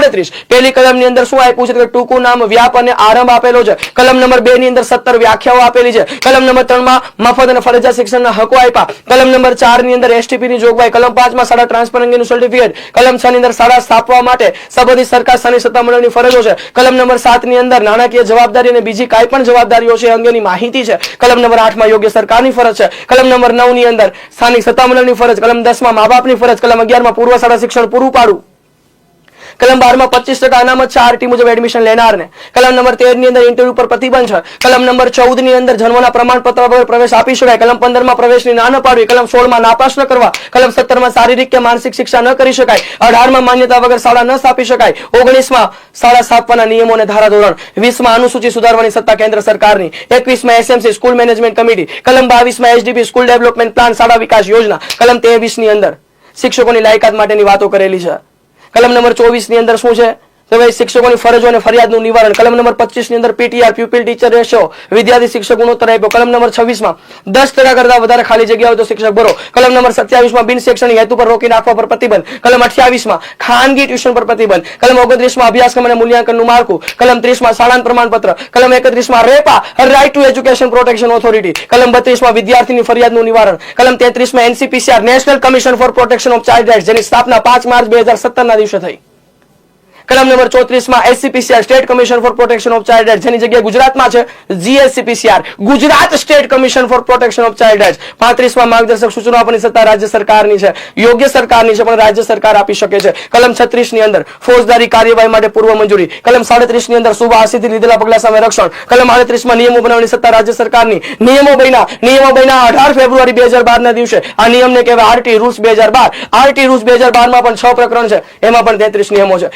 36 પહેલી કલમની અંદર શું આપ્યું છે કે ટૂંકું નામ વ્યાપ અને આરંભ આપેલો છે। કલમ નંબર 2 ની અંદર 17 વ્યાખ્યાઓ આપેલી છે। કલમ નંબર 3 માં મફત અને ફરજિયાત શિક્ષણના હકો આપ્યા। કલમ નંબર 4 ની અંદર એસટીપી ની જોગવાઈ। કલમ 5 માં શાળા ટ્રાન્સફર અંગેનું સર્ટિફિકેટ। કલમ 6 ની અંદર શાળા સ્થાપવા માટે સંબંધિત સરકાર સ્થાનિક સત્તા મંડળની ફરજો છે। કલમ નંબર 7 ની અંદર નાણાકીય જવાબદારી અને બીજી કાંઈ પણ જવાબદારીઓ છે અંગેની માહિતી છે। કલમ નંબર 8 માં યોગ્ય સરકારની ફરજ છે। કલમ નંબર 9 ની અંદર સ્થાનિક સત્તા મંડળની ફરજ। કલમ 10 માં મા-બાપની ફરજ। કલમ 11 માં પૂર્વ શાળા શિક્ષણ પૂરું પાડવું। કલમ 12 માં 25% અનામત છે આરટી મુજબ એડમિશન લેનારને। કલમ નંબર 13 ની અંદર ઇન્ટરવ્યુ પર પ્રતિબંધ છે। કલમ નંબર 14 ની અંદર જન્મના પ્રમાણપત્ર વગર પ્રવેશ આપી શકાય। કલમ 15 માં પ્રવેશની ના ન પાડવી। કલમ 16 માં નાપાસ ન કરવા। કલમ 17 માં શારીરિક કે માનસિક શિક્ષા ન કરી શકાય। 18 માં માન્યતા વગર શાળા ન સ્થાપી શકાય। 19 માં શાળા સ્થાપવાના નિયમો અને ધારાધોરણ। 20 માં અનુસૂચિ સુધારવાની સત્તા કેન્દ્ર સરકારની। 21 માં એસએમસી સ્કૂલ મેનેજમેન્ટ કમિટી। કલમ 22 માં એસડીપી સ્કૂલ ડેવલપમેન્ટ પ્લાન શાળા વિકાસ યોજના। કલમ 23 ની અંદર શિક્ષકોની લાયકાત માટેની વાતો કરેલી છે। કલમ નંબર 24 ની અંદર શું છે તો ભાઈ શિક્ષકોની ફરજો અને ફરિયાદનું નિવારણ। કલમ નંબર 25 ની અંદર પીટીઆર પ્યુપિલ ટીચર રેશિયો વિદ્યાર્થી શિક્ષક ગુણોત્તર આપ્યો। કલમ નંબર 26 માં 10% કરતા વધારે ખાલી જગ્યા હોય તો શિક્ષક ભરો। કલમ નંબર 27 માં બિન શૈક્ષણિક હેતુ પર રોકી નાખવા પર પ્રતિબંધ। કલમ 28 માં ખાનગી ટ્યુશન પર પ્રતિબંધ। કલમ 29 માં અભ્યાસક્રમ અને મૂલ્યાંકનનું માળખું। કલમ 30 માં શાળાનું પ્રમાણપત્ર। કલમ 31 માં રેપા right to education protection authority. કલમ 32 માં વિદ્યાર્થીની ફરિયાદનું નિવારણ। કલમ 33 માં NCPCR national commission for protection of child rights જેની સ્થાપના 5 માર્ચ 2017 ના દિવસે થઈ। કલમ નંબર 34 માં SCPCR state commission for protection of child rights જેની જગ્યાએ ગુજરાતમાં છે GSCPCR Gujarat state commission for protection of child rights. 35 માં માર્ગદર્શક સૂચનો આપવાની સત્તા રાજ્ય સરકારની છે। યોગ્ય સરકારની છે પણ રાજ્ય સરકાર આપી શકે છે। કલમ 36 ની અંદર ફોજદારી કાર્યવાહી માટે પૂર્વ મંજૂરી। કલમ 37 ની અંદર શુભ આશયથી લીધેલા પગલા સામે રક્ષણ। કલમ 38 માં નિયમો બનાવવાની સત્તા રાજ્ય સરકારની। નિયમો બન્યા 18 ફેબ્રુઆરી 2012 ના દિવસે। આ નિયમને કહેવાય આરટી રૂલ્સ 2012। આરટી રૂલ્સ 2012 માં પણ 6 પ્રકરણ છે, એમાં પણ 33 નિયમો છે।